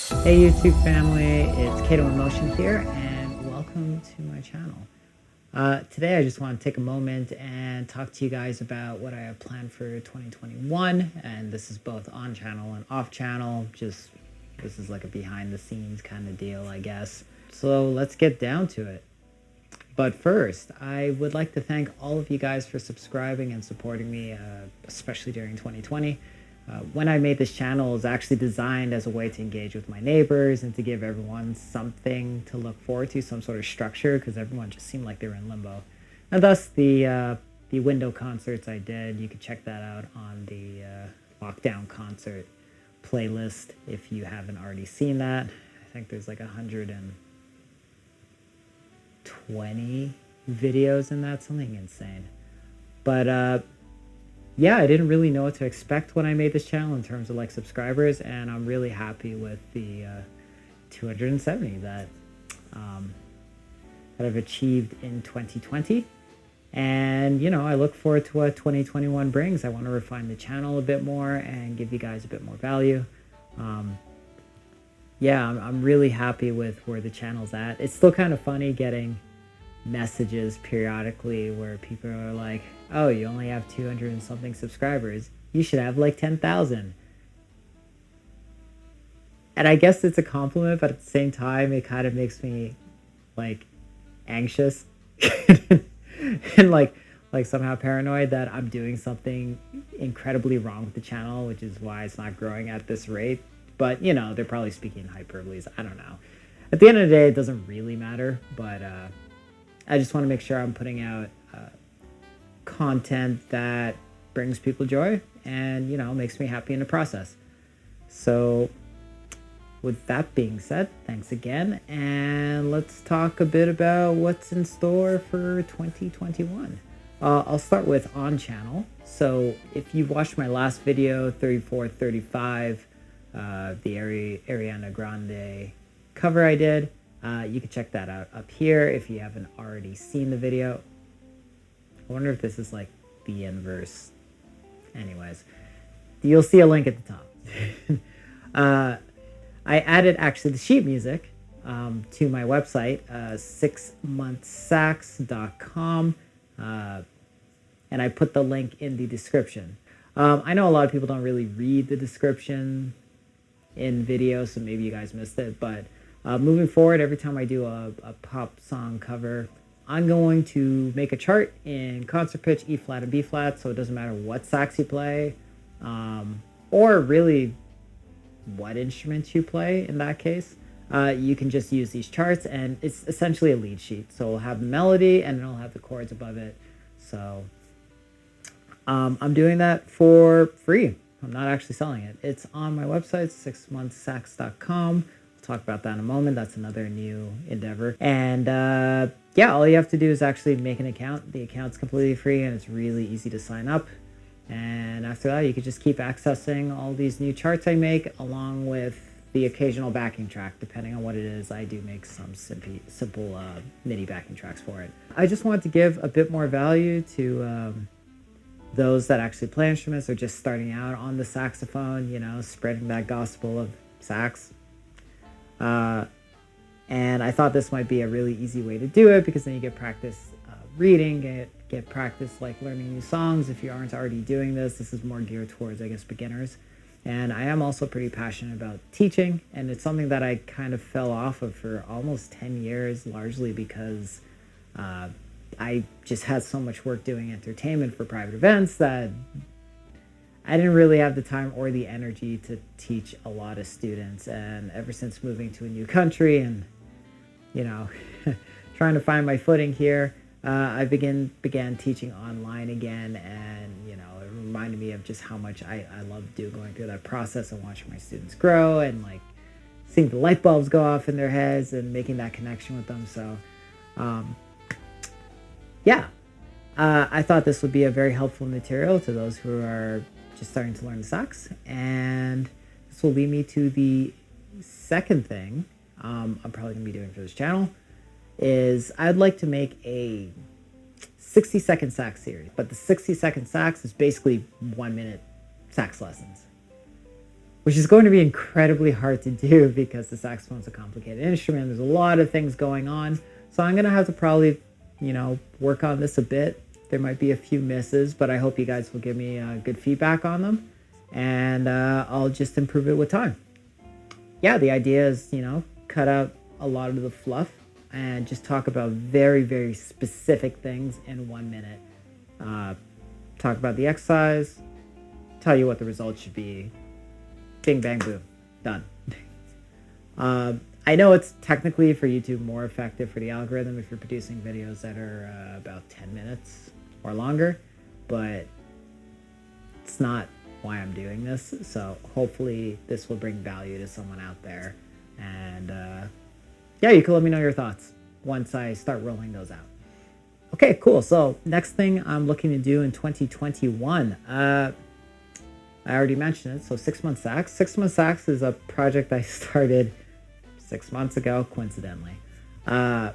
Hey YouTube family, it's CATOINMOTION here and welcome to my channel. Today I just want to take a moment and talk to you guys about what I have planned for 2021, and this is both on channel and off channel. This is like a behind the scenes kind of deal, I guess. So let's get down to it. But first, I would like to thank all of you guys for subscribing and supporting me, especially during 2020. When I made this channel, it was actually designed as a way to engage with my neighbors and to give everyone something to look forward to, some sort of structure, because everyone just seemed like they were in limbo. And thus, the window concerts I did, you can check that out on the lockdown concert playlist if you haven't already seen that. I think there's like 120 videos in that, something insane. But yeah, I didn't really know what to expect when I made this channel in terms of like subscribers, and I'm really happy with the 270 that I've achieved in 2020. And you know, I look forward to what 2021 brings. I want to refine the channel a bit more and give you guys a bit more value. Yeah, I'm really happy with where the channel's at. It's still kind of funny getting messages periodically where people are like, oh, you only have 200 and something subscribers, you should have like 10,000. And I guess it's a compliment, but at the same time it kind of makes me like anxious and like somehow paranoid that I'm doing something incredibly wrong with the channel, which is why it's not growing at this rate. But you know, they're probably speaking hyperboles, I don't know. At the end of the day, it doesn't really matter, but I just want to make sure I'm putting out content that brings people joy and, you know, makes me happy in the process. So with that being said, thanks again, and let's talk a bit about what's in store for 2021. I'll start with on channel. So if you've watched my last video, 34, 35, the Ariana Grande cover I did, you can check that out up here if you haven't already seen the video. I wonder if this is like the inverse. Anyways, you'll see a link at the top. I added actually the sheet music to my website, 6monthsax.com, and I put the link in the description. I know a lot of people don't really read the description in videos, so maybe you guys missed it, but moving forward, every time I do a pop song cover, I'm going to make a chart in concert pitch, E flat and B flat, so it doesn't matter what sax you play, or really what instruments you play in that case. You can just use these charts, and it's essentially a lead sheet. So it'll have the melody and it'll have the chords above it. So I'm doing that for free. I'm not actually selling it. It's on my website, 6monthsax.com. Talk about that in a moment. That's another new endeavor. And yeah, all you have to do is actually make an account. The account's completely free and it's really easy to sign up. And after that, you can just keep accessing all these new charts I make, along with the occasional backing track, depending on what it is. I do make some simple MIDI backing tracks for it. I just wanted to give a bit more value to those that actually play instruments or just starting out on the saxophone, you know, spreading that gospel of sax. And I thought this might be a really easy way to do it, because then you get practice reading, get practice like learning new songs. If you aren't already doing this, this is more geared towards, I guess, beginners. And I am also pretty passionate about teaching, and it's something that I kind of fell off of for almost 10 years, largely because I just had so much work doing entertainment for private events that I didn't really have the time or the energy to teach a lot of students. And ever since moving to a new country and, you know, trying to find my footing here, I began teaching online again. And, you know, it reminded me of just how much I love going through that process and watching my students grow and like seeing the light bulbs go off in their heads and making that connection with them. So, yeah, I thought this would be a very helpful material to those who are just starting to learn the sax. And this will lead me to the second thing I'm probably gonna be doing for this channel, is I'd like to make a 60-second sax series. But the 60-second sax is basically 1 minute sax lessons, which is going to be incredibly hard to do because the saxophone's a complicated instrument. There's a lot of things going on. So I'm going to have to probably, work on this a bit. There might be a few misses, but I hope you guys will give me good feedback on them. And I'll just improve it with time. Yeah, the idea is, cut out a lot of the fluff and just talk about very, very specific things in 1 minute. Talk about the exercise, tell you what the results should be. Bing, bang, boom, done. I know it's technically for YouTube more effective for the algorithm if you're producing videos that are about 10 minutes or longer, but it's not why I'm doing this. So hopefully this will bring value to someone out there. And yeah, you can let me know your thoughts once I start rolling those out. Okay, cool. So next thing I'm looking to do in 2021, I already mentioned it. So 6 Month Sax. 6 Month Sax is a project I started 6 months ago, coincidentally. And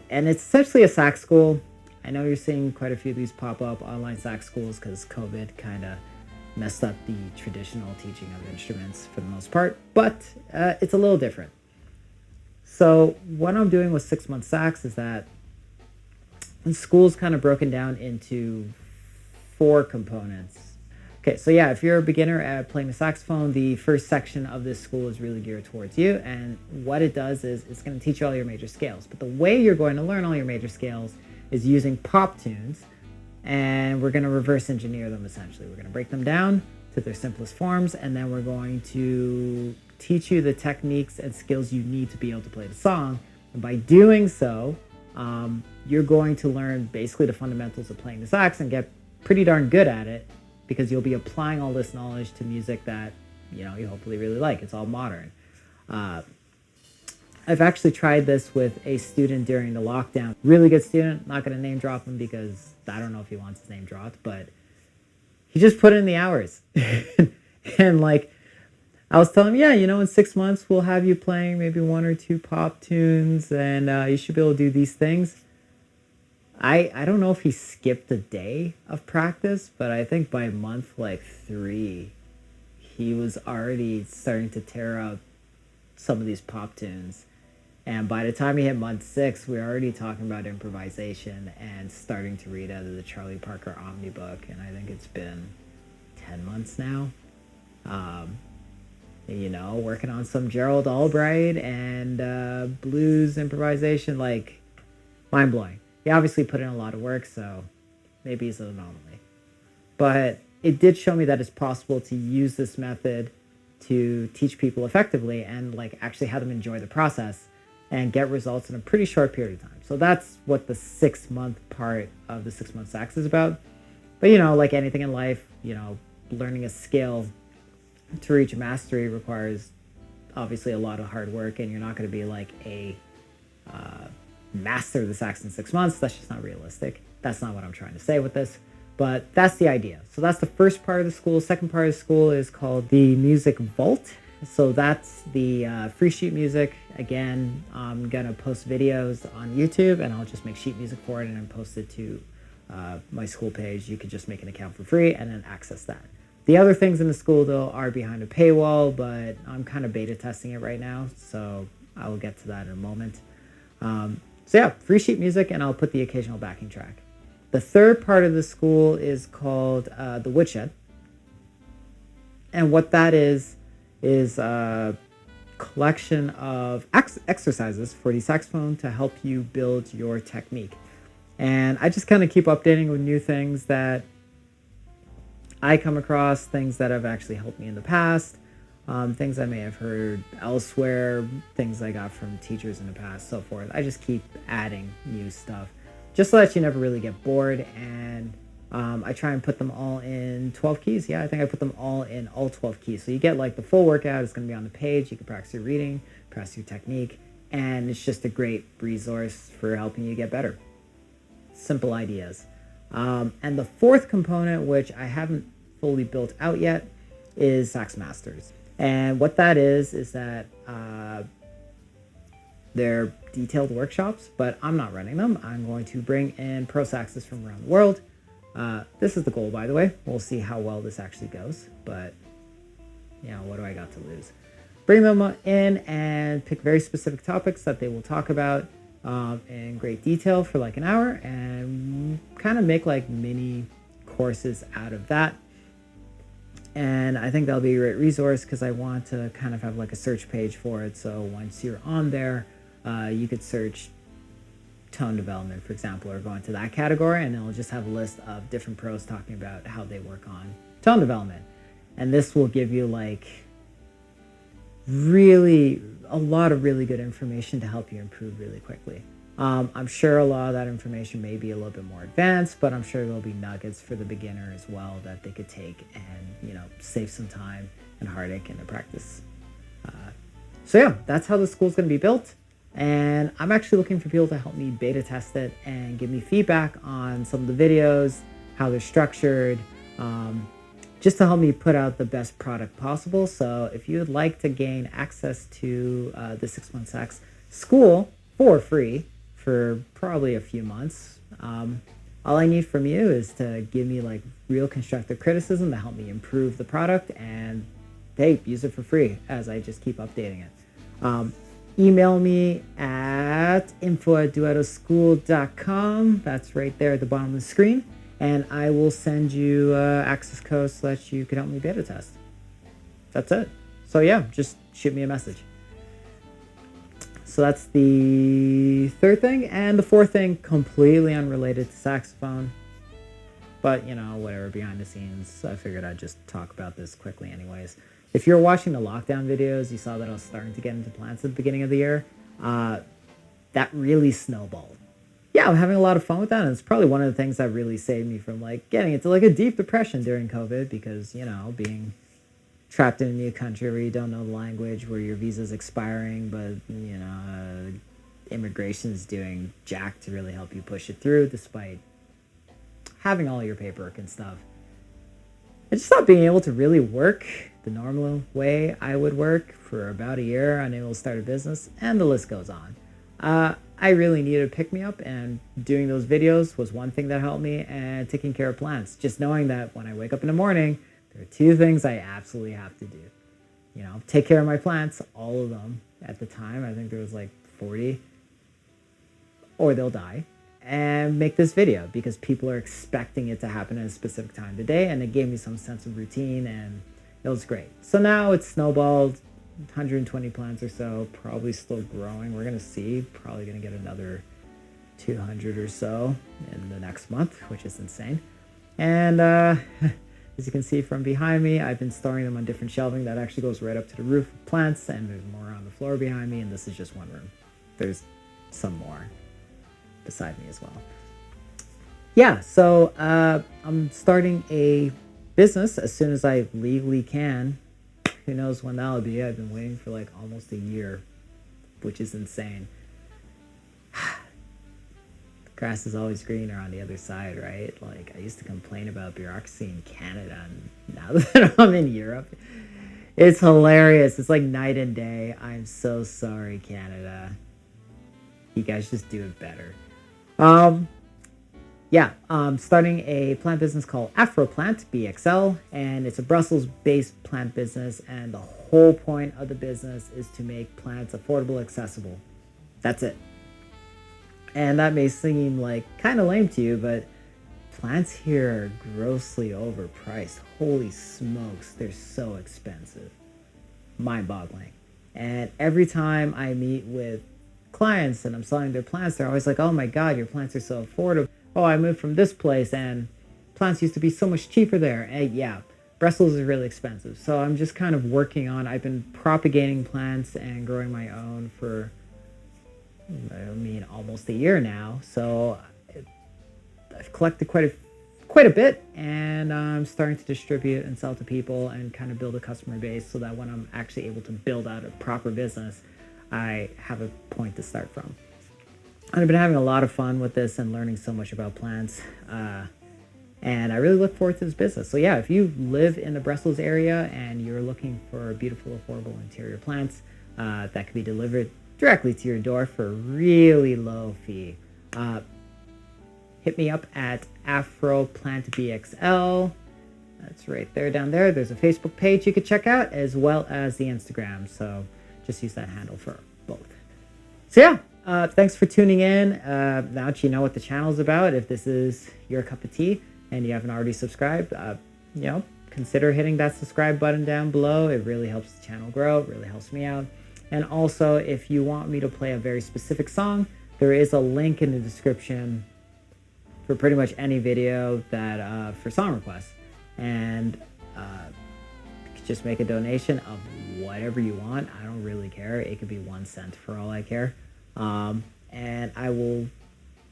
it's essentially a sax school. I know you're seeing quite a few of these pop up online sax schools because COVID kind of messed up the traditional teaching of instruments for the most part, but it's a little different. So what I'm doing with 6 Month Sax is that the school's kind of broken down into 4 components. Okay, so yeah, if you're a beginner at playing the saxophone, the first section of this school is really geared towards you. And what it does is it's going to teach you all your major scales. But the way you're going to learn all your major scales is using pop tunes. And we're going to reverse engineer them, essentially. We're going to break them down to their simplest forms. And then we're going to teach you the techniques and skills you need to be able to play the song. And by doing so, you're going to learn basically the fundamentals of playing the sax and get pretty darn good at it, because you'll be applying all this knowledge to music that, you hopefully really like. It's all modern. I've actually tried this with a student during the lockdown. Really good student. Not going to name drop him because I don't know if he wants his name dropped, but he just put in the hours. And I was telling him, yeah, in 6 months, we'll have you playing maybe 1 or 2 pop tunes, and you should be able to do these things. I don't know if he skipped a day of practice, but I think by month 3, he was already starting to tear up some of these pop tunes. And by the time he hit month 6, we were already talking about improvisation and starting to read out of the Charlie Parker Omnibook. And I think it's been 10 months now. Working on some Gerald Albright and blues improvisation, mind-blowing. He obviously put in a lot of work, so maybe he's an anomaly. But it did show me that it's possible to use this method to teach people effectively and actually have them enjoy the process and get results in a pretty short period of time. So that's what the 6 month part of the 6 Month Sax is about. But like anything in life, learning a skill to reach mastery requires obviously a lot of hard work, and you're not going to be a master the sax in 6 months. That's just not realistic. That's not what I'm trying to say with this, but that's the idea. So that's the first part of the school. Second part of the school is called the Music Vault. So that's the free sheet music. Again, I'm gonna post videos on YouTube, and I'll just make sheet music for it and then post it to my school page. You could just make an account for free and then access that. The other things in the school though are behind a paywall, but I'm kind of beta testing it right now, so I will get to that in a moment. So yeah, free sheet music, and I'll put the occasional backing track. The third part of the school is called the Woodshed. And what that is a collection of exercises for the saxophone to help you build your technique. And I just kind of keep updating with new things that I come across, things that have actually helped me in the past, things I may have heard elsewhere, things I got from teachers in the past, so forth. I just keep adding new stuff just so that you never really get bored. And I try and put them all in 12 keys. Yeah, I think I put them all in all 12 keys. So you get the full workout. It's going to be on the page. You can practice your reading, practice your technique, and it's just a great resource for helping you get better. Simple ideas. And the fourth component, which I haven't fully built out yet, is Sax Masters. And what that is that they're detailed workshops, but I'm not running them. I'm going to bring in pro saxes from around the world. This is the goal, by the way. We'll see how well this actually goes. But what do I got to lose? Bring them in and pick very specific topics that they will talk about in great detail for like an hour, and kind of make like mini courses out of that. And I think that'll be a great resource because I want to kind of have like a search page for it. So once you're on there, you could search tone development, for example, or go into that category, and it'll just have a list of different pros talking about how they work on tone development. And this will give you like really a lot of really good information to help you improve really quickly. I'm sure a lot of that information may be a little bit more advanced, but I'm sure there'll be nuggets for the beginner as well that they could take and, save some time and heartache in their practice. So yeah, that's how the school's going to be built. And I'm actually looking for people to help me beta test it and give me feedback on some of the videos, how they're structured, just to help me put out the best product possible. So if you would like to gain access to the 6 Month Sax school for free for probably a few months, all I need from you is to give me like real constructive criticism to help me improve the product, and hey, use it for free as I just keep updating it. Email me at info@duettoschool.com. That's right there at the bottom of the screen. And I will send you access codes so that you can help me beta test. That's it. So yeah, just shoot me a message. So that's the third thing. And the fourth thing, completely unrelated to saxophone. But, whatever, behind the scenes. I figured I'd just talk about this quickly anyways. If you're watching the lockdown videos, you saw that I was starting to get into plants at the beginning of the year. That really snowballed. Yeah, I'm having a lot of fun with that, and it's probably one of the things that really saved me from like getting into like a deep depression during COVID, because being trapped in a new country where you don't know the language, where your visa's expiring, but immigration's doing jack to really help you push it through despite having all your paperwork and stuff. I just stopped being able to really work the normal way I would work for about a year, unable to start a business, and the list goes on. I really needed a pick-me-up, and doing those videos was one thing that helped me, and taking care of plants. Just knowing that when I wake up in the morning, there are two things I absolutely have to do. Take care of my plants, all of them. At the time, I think there was like 40, or they'll die, and make this video because people are expecting it to happen at a specific time of the day, and it gave me some sense of routine, and it was great. So now it's snowballed. 120 plants or so, probably still growing. We're gonna see, probably gonna get another 200 or so in the next month, which is insane. And as you can see from behind me, I've been storing them on different shelving that actually goes right up to the roof of plants, and there's more on the floor behind me, and this is just one room. There's some more beside me as well. Yeah, so I'm starting a business as soon as I legally can. Who knows when that'll be? I've been waiting for like almost a year, which is insane. The grass is always greener on the other side, right? Like, I used to complain about bureaucracy in Canada, and now that I'm in Europe, it's hilarious. It's like night and day. I'm so sorry, Canada. You guys just do it better. Starting a plant business called Afroplant, BXL, and it's a Brussels-based plant business, and the whole point of the business is to make plants affordable, accessible. That's it. And that may seem like kind of lame to you, but plants here are grossly overpriced. Holy smokes, they're so expensive. Mind-boggling. And every time I meet with clients and I'm selling their plants, they're always like, oh my God, your plants are so affordable. Oh, I moved from this place and plants used to be so much cheaper there. And yeah, Brussels is really expensive. So I'm just kind of working on, I've been propagating plants and growing my own for, almost a year now. So I've collected quite a bit, and I'm starting to distribute and sell to people and kind of build a customer base so that when I'm actually able to build out a proper business, I have a point to start from. I've been having a lot of fun with this and learning so much about plants, and I really look forward to this business. So yeah, if you live in the Brussels area and you're looking for beautiful, affordable interior plants that can be delivered directly to your door for a really low fee, hit me up at AfroPlantBXL. That's right there down there. There's a Facebook page you could check out, as well as the Instagram. So just use that handle for both. So yeah, thanks for tuning in. Now that you know what the channel is about, if this is your cup of tea and you haven't already subscribed, consider hitting that subscribe button down below. It really helps the channel grow. It really helps me out. And also, if you want me to play a very specific song, there is a link in the description for pretty much any video that for song requests. And you could just make a donation of whatever you want. I don't really care. It could be 1 cent for all I care. And I will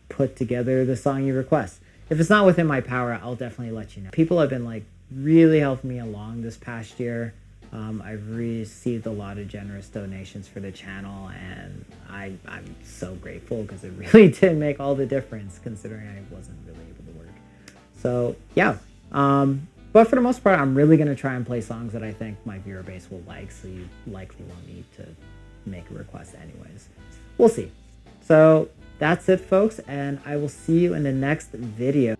put together the song you request. If it's not within my power, I'll definitely let you know. People have been like really helping me along this past year. I've received a lot of generous donations for the channel, and I'm so grateful because it really did make all the difference considering I wasn't really able to work. So yeah, but for the most part, I'm really going to try and play songs that I think my viewer base will like, so you likely won't need to make a request anyways. We'll see. So that's it, folks, and I will see you in the next video.